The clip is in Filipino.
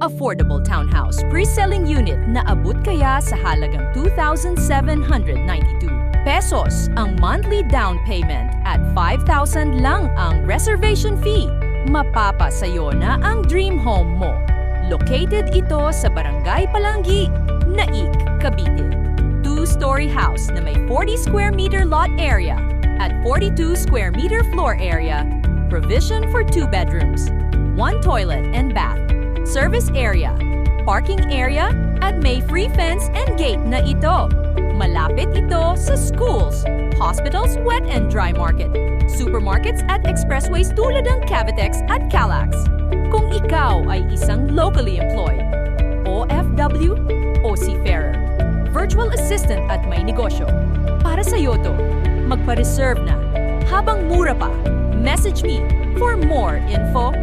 Affordable townhouse pre-selling unit na abot kaya sa halagang 2,792 pesos ang monthly down payment at 5,000 lang ang reservation fee. Mapapasayo na ang dream home mo. Located ito sa Barangay Palanggi, Naik, Cavite. Two-story house na may 40 square meter lot area at 42 square meter floor area. Provision for 2 bedrooms, 1 toilet and bath. Service area, parking area, at may free fence and gate na ito. Malapit ito sa schools, hospitals, wet and dry market, supermarkets at expressways tulad ng Cavitex at Calax. Kung ikaw ay isang locally employed, OFW o seafarer, virtual assistant at may negosyo, para sa iyo to, magpa-reserve na. Habang mura pa, message me for more info